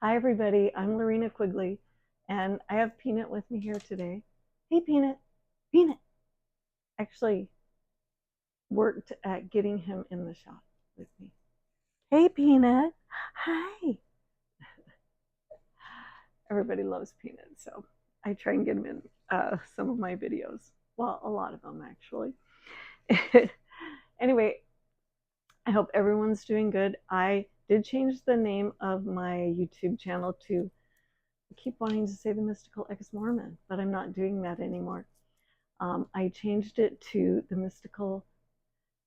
Hi, everybody. I'm Lorina Quigley, and I have Peanut with me here today. Hey, Peanut. Peanut actually worked at getting him in the shot with me. Hey, Peanut. Hi. Everybody loves Peanut, so I try and get him in some of my videos. Well, a lot of them, actually. Anyway, I hope everyone's doing good. I did change the name of my YouTube channel to, I keep wanting to say the Mystical Ex-Mormon, but I'm not doing that anymore. I changed it to the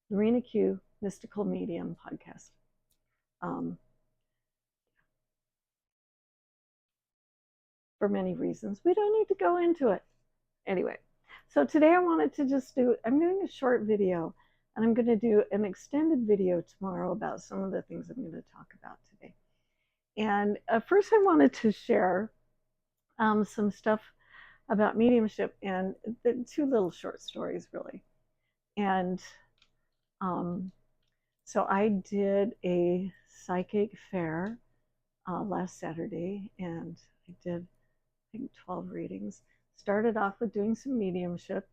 Lorina Q Mystical Medium podcast. For many reasons. We don't need to go into it. Anyway, so today I wanted to I'm doing a short video, and I'm going to do an extended video tomorrow about some of the things I'm going to talk about today. And first I wanted to share some stuff about mediumship and the two little short stories, really. And so I did a psychic fair last Saturday, and I did, I think, 12 readings. Started off with doing some mediumship.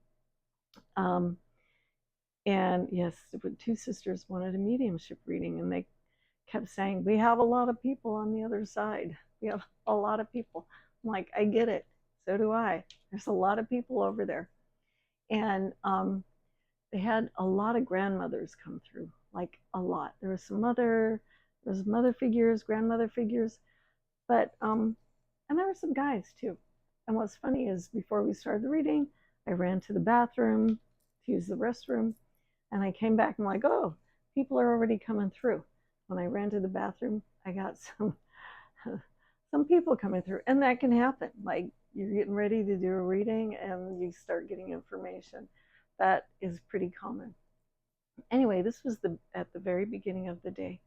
And yes, two sisters wanted a mediumship reading, and they kept saying, we have a lot of people on the other side. We have a lot of people. I'm like, I get it. So do I. There's a lot of people over there. And they had a lot of grandmothers come through, like a lot. There was mother figures, grandmother figures, but and there were some guys too. And what's funny is before we started the reading, I ran to the bathroom to use the restroom, and I came back and I'm like, oh, people are already coming through. When I ran to the bathroom, I got some people coming through, and that can happen. Like, you're getting ready to do a reading and you start getting information. That is pretty common. Anyway, this was at the very beginning of the day.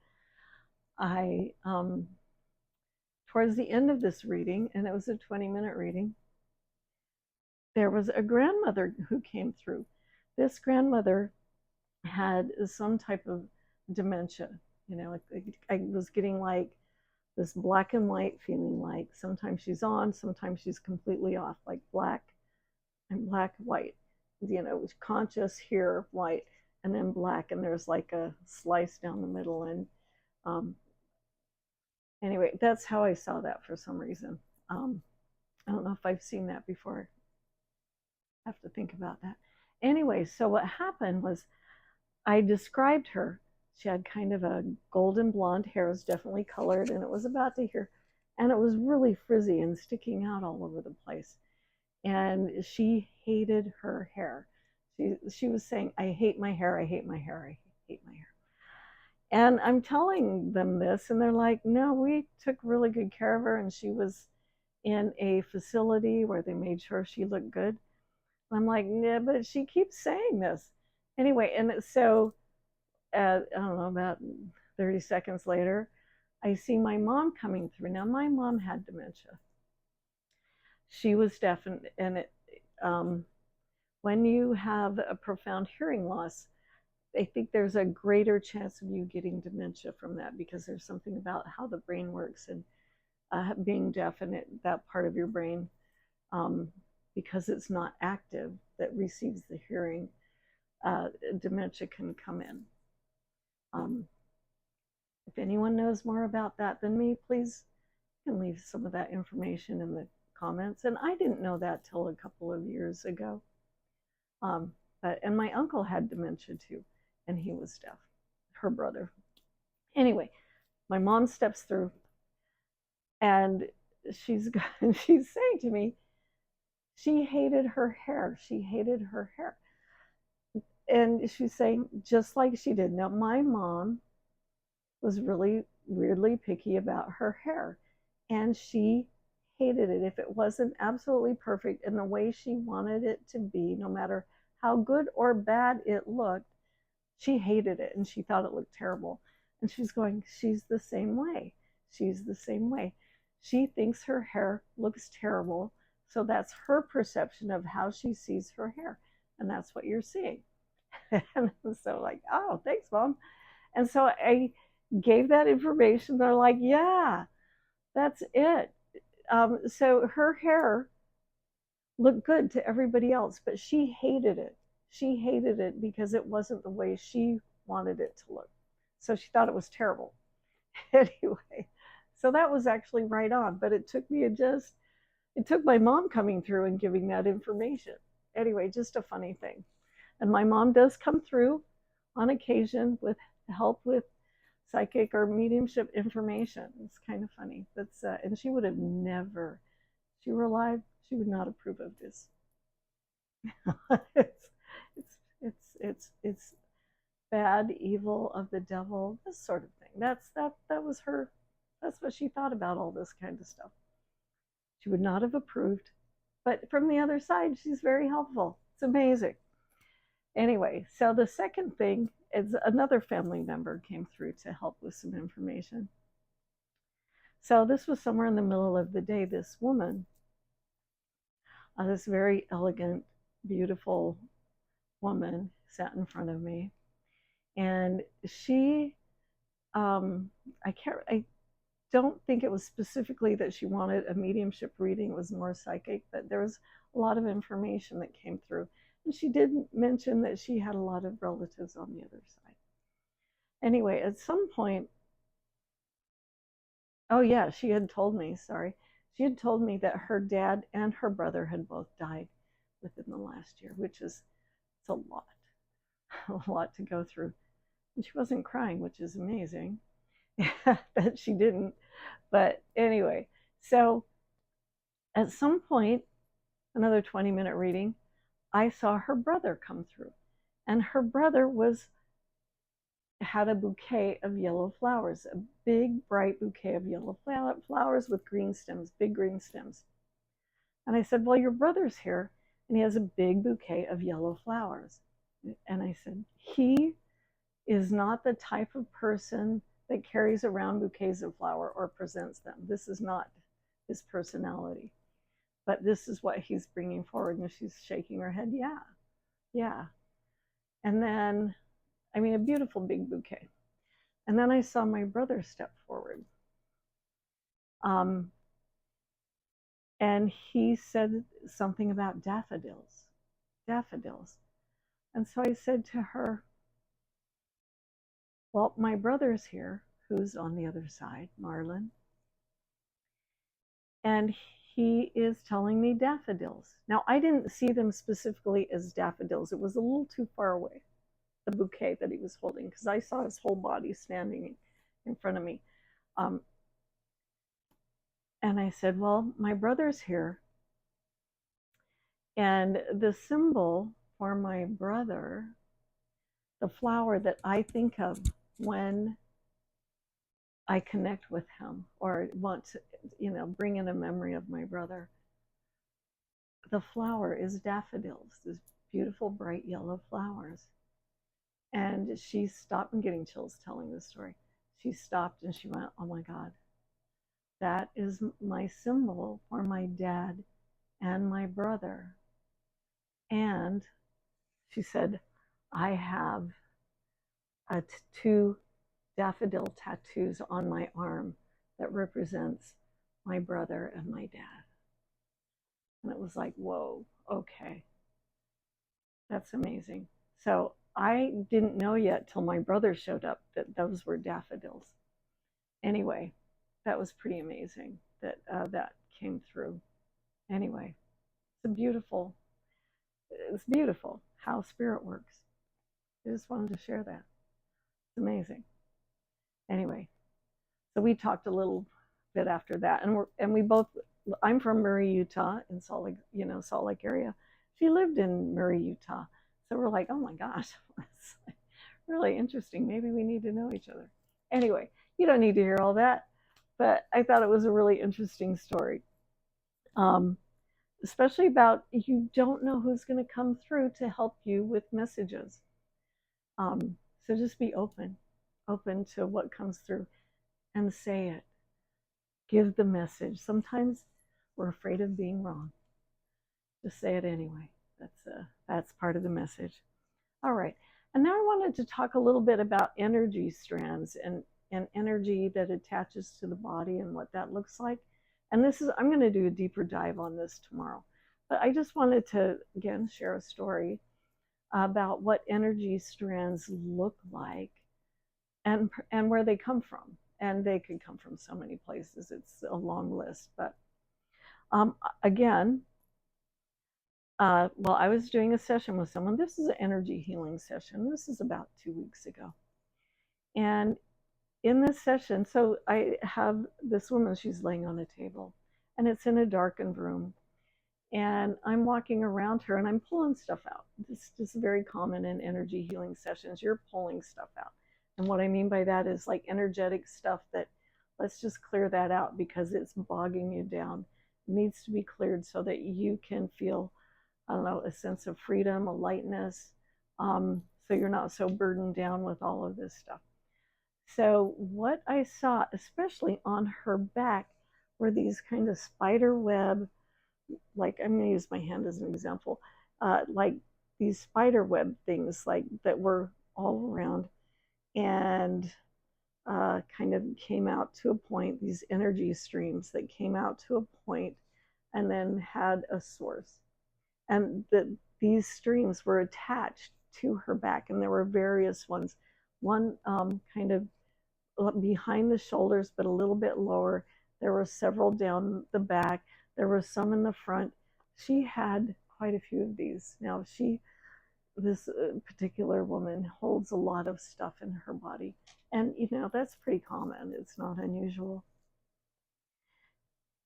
I towards the end of this reading, and it was a 20-minute reading, there was a grandmother who came through. This grandmother had some type of dementia. You know, I was getting like this black and white feeling, like sometimes she's on, sometimes she's completely off, like black and white. You know, conscious here, white, and then black, and there's like a slice down the middle. And anyway, that's how I saw that for some reason. I don't know if I've seen that before. I have to think about that. Anyway, so what happened was I described her. She had kind of a golden blonde hair, it was definitely colored, and it was about to here, and it was really frizzy and sticking out all over the place. And she hated her hair. She was saying, I hate my hair, I hate my hair, I hate my hair. And I'm telling them this, and they're like, no, we took really good care of her, and she was in a facility where they made sure she looked good. And I'm like, yeah, but she keeps saying this. Anyway, and so, I don't know, about 30 seconds later, I see my mom coming through. Now, my mom had dementia. She was deaf, and when you have a profound hearing loss, I think there's a greater chance of you getting dementia from that, because there's something about how the brain works, and being deaf in that part of your brain, because it's not active, that receives the hearing, dementia can come in. If anyone knows more about that than me, please you can leave some of that information in the comments. And I didn't know that till a couple of years ago. And my uncle had dementia too, and he was deaf, her brother. Anyway, my mom steps through, and she's saying to me, she hated her hair. She hated her hair. And she's saying, just like she did. Now, my mom was really weirdly picky about her hair, and she hated it if it wasn't absolutely perfect in the way she wanted it to be, no matter how good or bad it looked. She hated it, and she thought it looked terrible. And she's going, she's the same way. She's the same way. She thinks her hair looks terrible, so that's her perception of how she sees her hair, and that's what you're seeing. And so, like, oh, thanks, Mom. And so I gave that information. They're like, yeah, That's it. So her hair looked good to everybody else, but she hated it. She hated it because it wasn't the way she wanted it to look. So she thought it was terrible. Anyway, so that was actually right on, but it took me just, it took my mom coming through and giving that information. Anyway, just a funny thing. And my mom does come through on occasion with help with psychic or mediumship information. It's kind of funny. That's and she would have never, if she were alive, she would not approve of this. it's, it's bad, evil of the devil, this sort of thing. That was her. That's what she thought about all this kind of stuff. She would not have approved, but from the other side, she's very helpful. It's amazing. Anyway, so the second thing is another family member came through to help with some information. So this was somewhere in the middle of the day. This woman, this very elegant, beautiful woman, sat in front of me, and she, I don't think it was specifically that she wanted a mediumship reading. It was more psychic, but there was a lot of information that came through. And she did mention that she had a lot of relatives on the other side. Anyway, at some point, oh yeah, she had told me, sorry, she had told me that her dad and her brother had both died within the last year, which is, it's a lot, a lot to go through. And she wasn't crying, which is amazing that she didn't. But anyway, so at some point, another 20-minute reading, I saw her brother come through. And her brother had a bouquet of yellow flowers, a big, bright bouquet of yellow flowers with green stems, big green stems. And I said, well, your brother's here, and he has a big bouquet of yellow flowers. And I said, he is not the type of person that carries around bouquets of flower or presents them. This is not his personality. But this is what he's bringing forward. And she's shaking her head, yeah, yeah. And then, I mean, a beautiful big bouquet. And then I saw my brother step forward. And he said something about daffodils, daffodils. And so I said to her, well, my brother's here, who's on the other side, Marlon, and he is telling me daffodils. Now, I didn't see them specifically as daffodils. It was a little too far away, the bouquet that he was holding, because I saw his whole body standing in front of me. And I said, well, my brother's here. And the symbol for my brother, the flower that I think of when I connect with him or want to, bring in a memory of my brother, the flower is daffodils, these beautiful, bright yellow flowers. And she stopped, I'm getting chills telling this story. She stopped and she went, oh my God, that is my symbol for my dad and my brother. And she said, I have two daffodil tattoos on my arm that represents my brother and my dad. And it was like, whoa, okay. That's amazing. So I didn't know yet till my brother showed up that those were daffodils. Anyway, that was pretty amazing that that came through. Anyway, it's beautiful how spirit works. I just wanted to share that. It's amazing. Anyway, so we talked a little bit after that, and we both. I'm from Murray, Utah, in Salt Lake area. She lived in Murray, Utah, so we're like, oh my gosh, that's really interesting. Maybe we need to know each other. Anyway, you don't need to hear all that, but I thought it was a really interesting story. Especially about you don't know who's going to come through to help you with messages. So just be open to what comes through and say it. Give the message. Sometimes we're afraid of being wrong. Just say it anyway. That's part of the message. All right. And now I wanted to talk a little bit about energy strands and and energy that attaches to the body and what that looks like. And this is, I'm going to do a deeper dive on this tomorrow. But I just wanted to, again, share a story about what energy strands look like and where they come from. And they could come from so many places. It's a long list. But again, well, I was doing a session with someone. This is an energy healing session. This is about 2 weeks ago. And in this session, so I have this woman, she's laying on a table, and it's in a darkened room. And I'm walking around her and I'm pulling stuff out. This is very common in energy healing sessions. You're pulling stuff out. And what I mean by that is like energetic stuff that, let's just clear that out because it's bogging you down. It needs to be cleared so that you can feel, I don't know, a sense of freedom, a lightness, so you're not so burdened down with all of this stuff. So what I saw, especially on her back, were these kind of spider web, like I'm going to use my hand as an example, like these spider web things like that were all around and kind of came out to a point, these energy streams that came out to a point and then had a source. And these streams were attached to her back, and there were various ones. One kind of behind the shoulders, but a little bit lower. There were several down the back. There were some in the front. She had quite a few of these. Now, this particular woman holds a lot of stuff in her body. And, you know, that's pretty common. It's not unusual.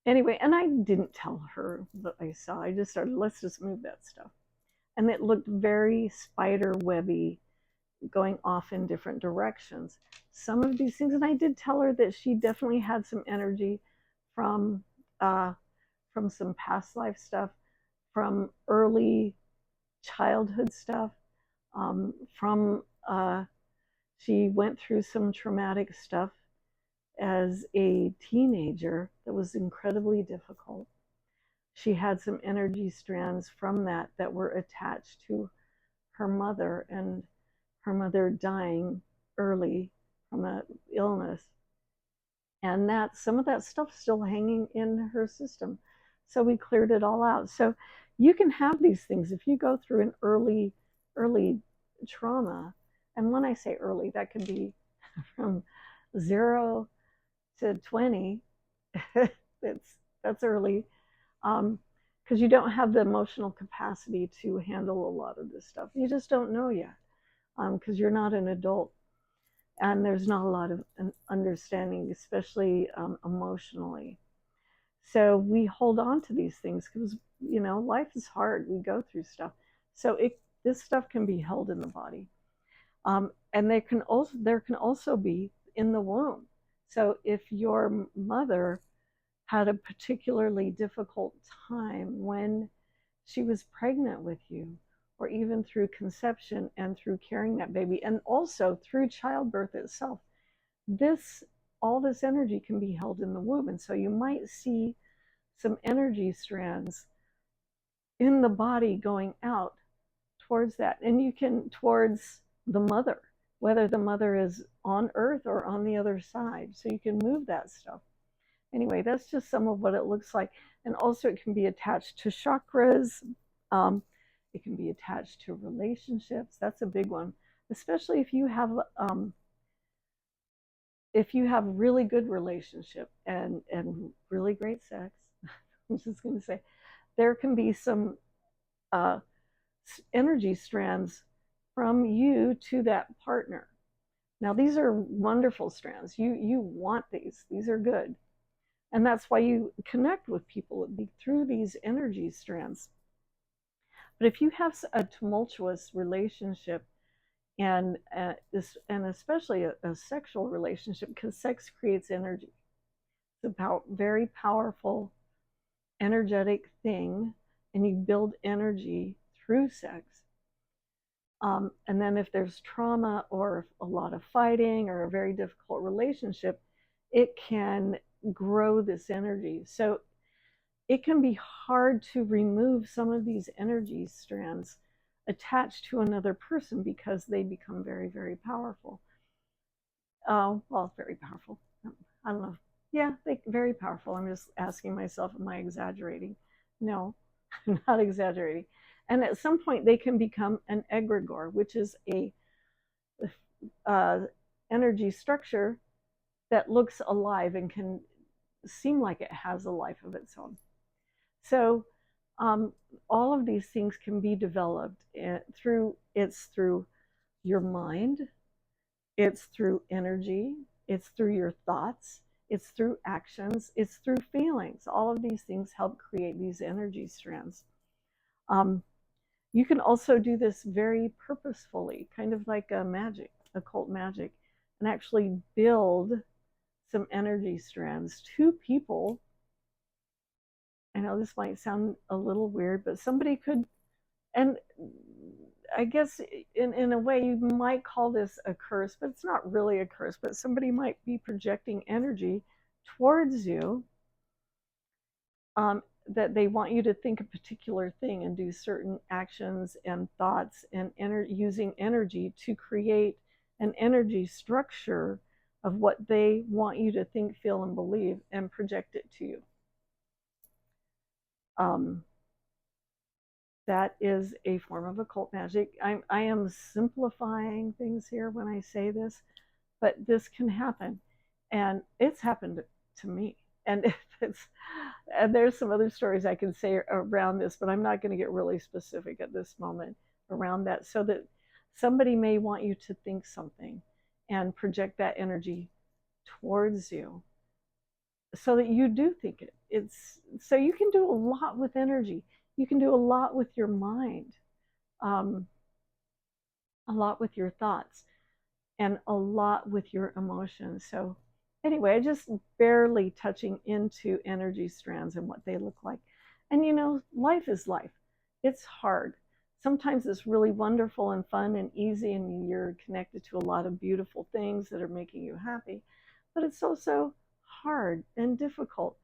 Anyway, and I didn't tell her that I saw. I just started, let's just move that stuff. And it looked very spider webby, going off in different directions. Some of these things, and I did tell her that she definitely had some energy from some past life stuff, from early childhood stuff, she went through some traumatic stuff as a teenager that was incredibly difficult. She had some energy strands from that that were attached to her mother, and her mother dying early from an illness. And that some of that stuff still hanging in her system. So we cleared it all out. So you can have these things if you go through an early trauma. And when I say early, that can be from 0 to 20. That's early. Because you don't have the emotional capacity to handle a lot of this stuff. You just don't know yet. Because you're not an adult, and there's not a lot of understanding, especially emotionally. So we hold on to these things because, you know, life is hard. We go through stuff. So this stuff can be held in the body, and there can also be in the womb. So if your mother had a particularly difficult time when she was pregnant with you, or even through conception and through carrying that baby, and also through childbirth itself, all this energy can be held in the womb. And so you might see some energy strands in the body going out towards that, and you can towards the mother, whether the mother is on earth or on the other side. So you can move that stuff. Anyway, that's just some of what it looks like. And also it can be attached to chakras. It can be attached to relationships. That's a big one, especially if you have really good relationship and really great sex. I'm just going to say there can be some energy strands from you to that partner. Now, these are wonderful strands. You want these. These are good. And that's why you connect with people through these energy strands. But if you have a tumultuous relationship, and especially a sexual relationship, because sex creates energy, it's a very powerful, energetic thing, and you build energy through sex. And then if there's trauma or a lot of fighting or a very difficult relationship, it can grow this energy. So it can be hard to remove some of these energy strands attached to another person because they become very, very powerful. well, very powerful. I don't know. Yeah, they very powerful. I'm just asking myself, am I exaggerating? No, I'm not exaggerating. And at some point, they can become an egregore, which is a uh, energy structure that looks alive and can seem like it has a life of its own. So um, all of these things can be developed through your mind, it's through energy, it's through your thoughts, it's through actions, it's through feelings. All of these things help create these energy strands. Um, you can also do this very purposefully, kind of like a magic, occult magic, and actually build some energy strands. Two people, I know this might sound a little weird, but somebody could, and I guess in a way you might call this a curse, but it's not really a curse, but somebody might be projecting energy towards you, that they want you to think a particular thing and do certain actions and thoughts and using energy to create an energy structure of what they want you to think, feel, and believe and project it to you. That is a form of occult magic. I am simplifying things here when I say this, but this can happen. And it's happened to me. And there's some other stories I can say around this, but I'm not going to get really specific at this moment around that, so that somebody may want you to think something and project that energy towards you so that you do think it. So you can do a lot with energy. You can do a lot with your mind, a lot with your thoughts, and a lot with your emotions. So anyway, I just barely touching into energy strands and what they look like. And you know, life is life. It's hard. Sometimes it's really wonderful and fun and easy, and you're connected to a lot of beautiful things that are making you happy. But it's also hard and difficult.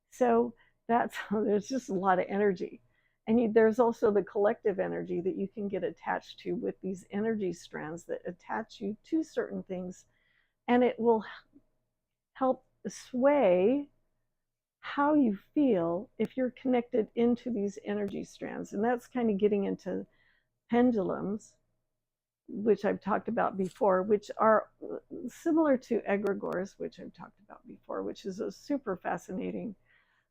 So that's there's just a lot of energy. And there's also the collective energy that you can get attached to with these energy strands that attach you to certain things, and it will help sway how you feel if you're connected into these energy strands. And that's kind of getting into pendulums, which I've talked about before, which are similar to egregores, which I've talked about before, which is a super fascinating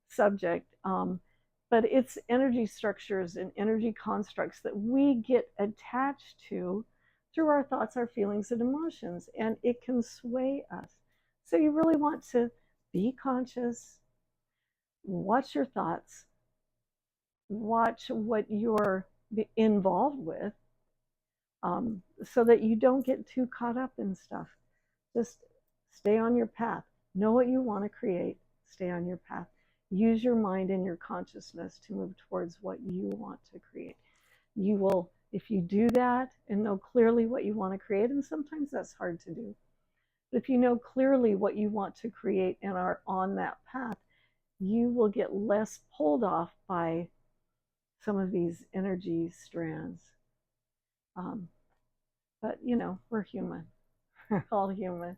subject. But it's energy structures and energy constructs that we get attached to through our thoughts, our feelings, and emotions, and it can sway us. So you really want to be conscious, watch your thoughts, watch what you're involved with, so that you don't get too caught up in stuff. Just stay on your path. Know what you want to create. Stay on your path. Use your mind and your consciousness to move towards what you want to create. You will, if you do that and know clearly what you want to create, and sometimes that's hard to do, but if you know clearly what you want to create and are on that path, you will get less pulled off by some of these energy strands. But you know, we're human. We're all human.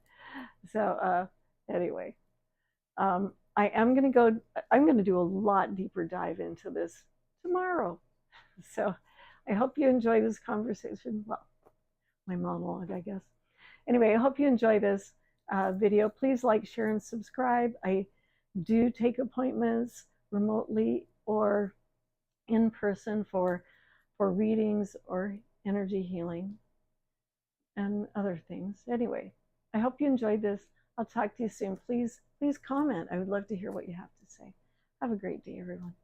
So anyway, I am going to go, I'm going to do a lot deeper dive into this tomorrow. So I hope you enjoy this conversation. Well, my monologue, I guess. Anyway, I hope you enjoy this video. Please like, share, and subscribe. I do take appointments remotely or in person for readings or energy healing and other things. Anyway, I hope you enjoyed this. I'll talk to you soon. Please comment. I would love to hear what you have to say. Have a great day, everyone.